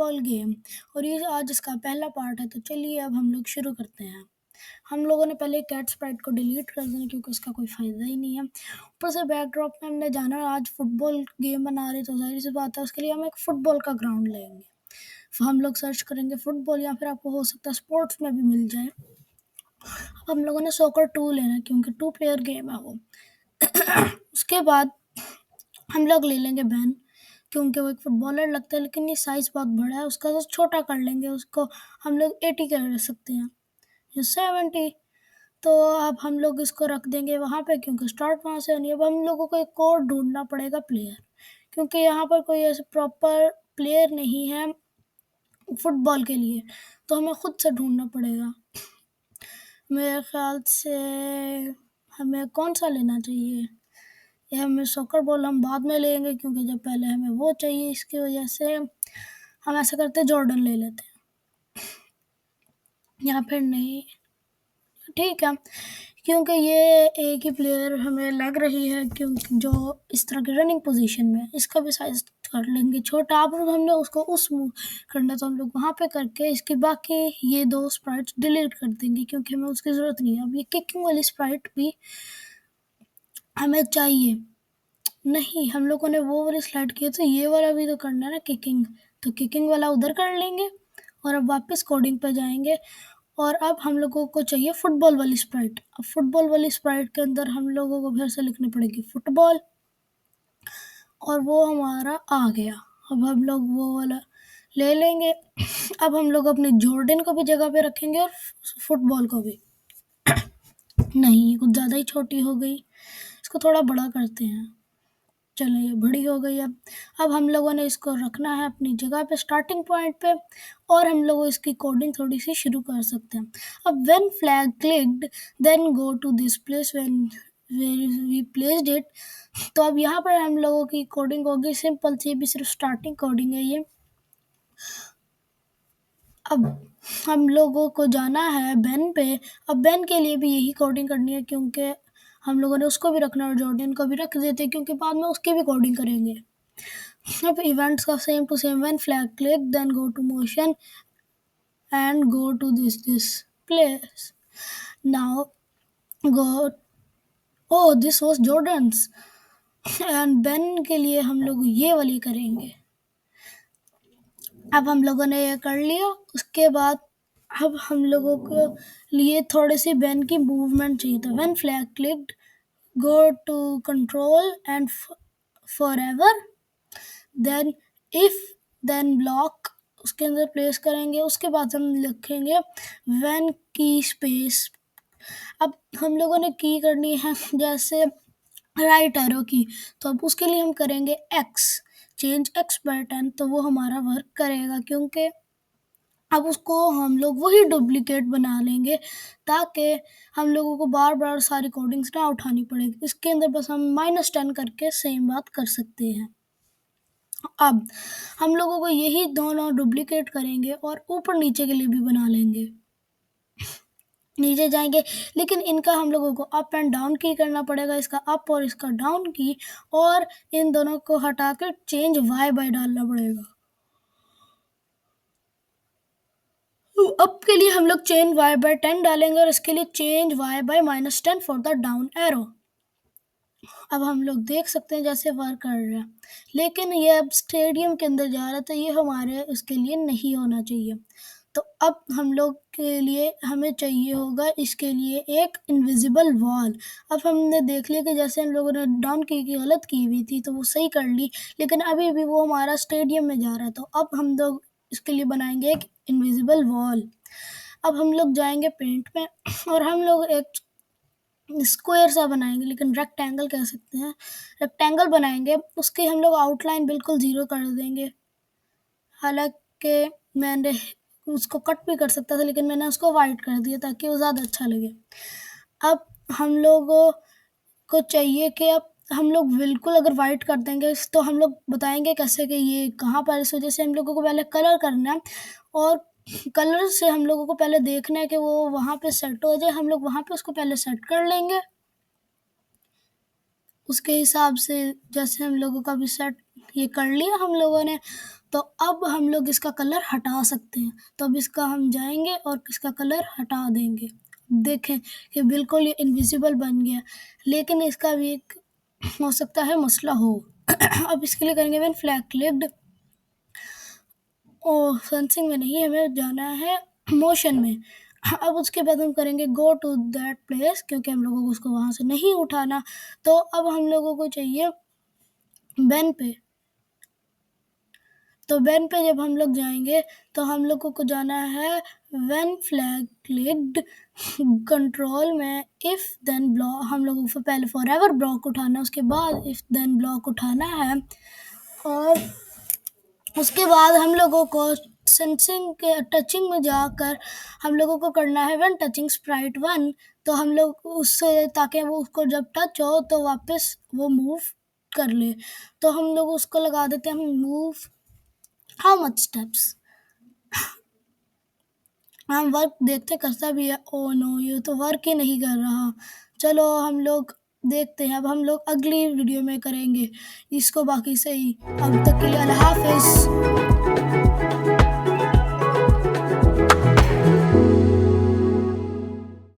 Football game और ये आज इसका पहला पार्ट है। तो चलिए अब हम लोग शुरू करते हैं। हम लोगों ने पहले कैट स्प्राइट को डिलीट कर देना क्योंकि उसका कोई फ़ायदा ही नहीं है। ऊपर से बैकड्रॉप में हमने जाना आज फुटबॉल गेम बना रहे तो ज़ाहिर सी बात है उसके लिए हम एक फ़ुटबॉल का ग्राउंड लेंगे। फिर हम लोग सर्च करेंगे फुटबॉल या फिर आपको हो सकता है स्पोर्ट्स में भी मिल जाए। अब हम लोगों ने सॉकर 2 लेना है क्योंकि 2 प्लेयर गेम है वो। उसके बाद हम लोग ले लेंगे बेन क्योंकि वो एक फुटबॉलर लगता है लेकिन ये साइज़ बहुत बड़ा है, उसका तो छोटा कर लेंगे, उसको हम लोग 80 कर सकते हैं या 70। तो अब हम लोग इसको रख देंगे वहाँ पे क्योंकि स्टार्ट वहाँ से होनी है। अब हम लोगों को एक और ढूंढना पड़ेगा प्लेयर क्योंकि यहाँ पर कोई ऐसे प्रॉपर प्लेयर नहीं है फुटबॉल के लिए, तो हमें खुद से ढूंढना पड़ेगा। मेरे ख्याल से हमें कौन सा लेना चाहिए, या हमें सॉकर बॉल हम बाद में लेंगे क्योंकि जब पहले हमें वो चाहिए, इसकी वजह से हम ऐसा करते हैं जॉर्डन ले लेते हैं या फिर नहीं, ठीक है क्योंकि ये एक ही प्लेयर हमें लग रही है क्योंकि जो इस तरह की रनिंग पोजीशन में है। इसका भी साइज कर लेंगे छोटा। अब हमने उसको उस मूव करना तो हम लोग वहाँ पे करके इसके बाकी ये 2 स्प्राइट्स डिलीट कर देंगे क्योंकि हमें उसकी ज़रूरत नहीं है। अब ये किकिंग वाली स्प्राइट भी हमें चाहिए नहीं, हम लोगों ने वो वाली स्लाइड की तो ये वाला भी तो करना है ना किकिंग, तो किकिंग वाला उधर कर लेंगे और अब वापस कोडिंग पे जाएंगे। और अब हम लोगों को चाहिए फुटबॉल वाली स्प्राइट। अब फुटबॉल वाली स्प्राइट के अंदर हम लोगों को फिर से लिखनी पड़ेगी फुटबॉल और वो हमारा आ गया। अब हम लोग वो वाला ले लेंगे। अब हम लोग अपने जॉर्डन को भी जगह पे रखेंगे और फुटबॉल को भी। नहीं, कुछ ज़्यादा ही छोटी हो गई, इसको थोड़ा बड़ा करते हैं। चलिए ये बड़ी हो गई। अब हम लोगों ने इसको रखना है अपनी जगह पे स्टार्टिंग पॉइंट पे और हम लोग इसकी कोडिंग थोड़ी सी शुरू कर सकते हैं। अब when flag clicked then go to this place when we placed it. तो अब यहाँ पर हम लोगों की कोडिंग होगी सिंपल सी, भी सिर्फ स्टार्टिंग कोडिंग है ये। अब हम लोगों को जाना है बेन पे। अब बेन के लिए भी यही कोडिंग करनी है क्योंकि हम लोगों ने उसको भी रखना और जॉर्डन को भी रख देते क्योंकि बाद में उसकी भी कोडिंग करेंगे। अब इवेंट्स का same to same, when flag click then go to motion and go to this place. Now go, oh this was Jordan's and Ben के लिए हम लोग ये वाली करेंगे। अब हम लोगों ने ये कर लिया। उसके बाद अब हम लोगों को लिए थोड़ी सी बेन की मूवमेंट चाहिए था। When flag clicked go to control and forever then if then block उसके अंदर प्लेस करेंगे। उसके बाद हम लिखेंगे व्हेन की स्पेस। अब हम लोगों ने की करनी है जैसे राइट एरो की, तो अब उसके लिए हम करेंगे एक्स, चेंज एक्स बटन, तो वो हमारा वर्क करेगा क्योंकि अब उसको हम लोग वही डुप्लीकेट बना लेंगे ताकि हम लोगों को बार बार सारी कोडिंग्स ना उठानी पड़ेगी। इसके अंदर बस हम -10 करके सेम बात कर सकते हैं। अब हम लोगों को यही दोनों डुप्लीकेट करेंगे और ऊपर नीचे के लिए भी बना लेंगे। नीचे जाएंगे लेकिन इनका हम लोगों को अप एंड डाउन की करना पड़ेगा, इसका अप और इसका डाउन की, और इन दोनों को हटा कर चेंज वाई बाय डालना पड़ेगा। अप के लिए हम लोग चेंज वाई बाय 10 डालेंगे और इसके लिए change Y by -10 for the down arrow. अब हम लोग देख सकते हैं जैसे वर्क कर रहा है, लेकिन ये अब स्टेडियम के अंदर जा रहा है तो ये हमारे उसके लिए नहीं होना चाहिए। तो अब हम लोग के लिए हमें चाहिए होगा इसके लिए एक इनविजिबल वॉल। अब हमने देख लिया कि जैसे हम लोगों ने डाउन की गलत की हुई थी तो वो सही कर ली, लेकिन अभी भी वो हमारा स्टेडियम में जा रहा है। तो अब हम लोग इसके लिए बनाएंगे एक इनविजिबल वॉल। अब हम लोग जाएंगे पेंट में और हम लोग एक स्क्वायर सा बनाएंगे, लेकिन रेक्टेंगल कह सकते हैं, रेक्टेंगल बनाएंगे। उसकी हम लोग आउटलाइन बिल्कुल ज़ीरो कर देंगे। हालांकि मैंने उसको कट भी कर सकता था लेकिन मैंने उसको वाइट कर दिया ताकि वो ज़्यादा अच्छा लगे। अब हम लोगों को चाहिए कि अब हम लोग बिल्कुल अगर वाइट कर देंगे तो हम लोग बताएंगे कैसे कि ये कहाँ पर, इस वजह से हम लोगों को पहले कलर करना है और कलर से हम लोगों को पहले देखना है कि वो वहाँ पे सेट हो जाए। हम लोग वहाँ पे उसको पहले सेट कर लेंगे उसके हिसाब से, जैसे हम लोगों का भी सेट ये कर लिया हम लोगों ने। तो अब हम लोग इसका कलर हटा सकते हैं। तो अब इसका हम जाएंगे और इसका कलर हटा देंगे। देखें कि बिल्कुल ये इनविजिबल बन गया, लेकिन इसका भी एक हो सकता है मसला हो। अब इसके लिए करेंगे व्हेन फ्लैग क्लिक्ड, और सेंसिंग में नहीं, हमें जाना है मोशन में। अब उसके बाद हम करेंगे गो टू दैट प्लेस, क्योंकि हम लोगों को उसको वहाँ से नहीं उठाना। तो अब हम लोगों को चाहिए बैन पे। तो बैन पे जब हम लोग जाएंगे तो हम लोगों को जाना है व्हेन फ्लैग क्लिक्ड, कंट्रोल में इफ देन ब्लॉक। हम लोगों को पहले फॉरएवर ब्लॉक उठाना है, उसके बाद इफ देन ब्लॉक उठाना है, और उसके बाद हम लोगों को सेंसिंग के टचिंग में जाकर हम लोगों को करना है व्हेन टचिंग स्प्राइट 1। तो हम लोग उससे, ताकि वो उसको जब टच हो तो वापस वो मूव कर ले। तो हम लोग उसको लगा देते हैं मूव हाउ मच स्टेप्स। हम वर्क देखते करता भी है। ओ नो, ये तो वर्क ही नहीं कर रहा। चलो हम लोग देखते हैं, अब हम लोग अगली वीडियो में करेंगे इसको बाकी सही। अब तक के लिए अल्लाह हाफिज़।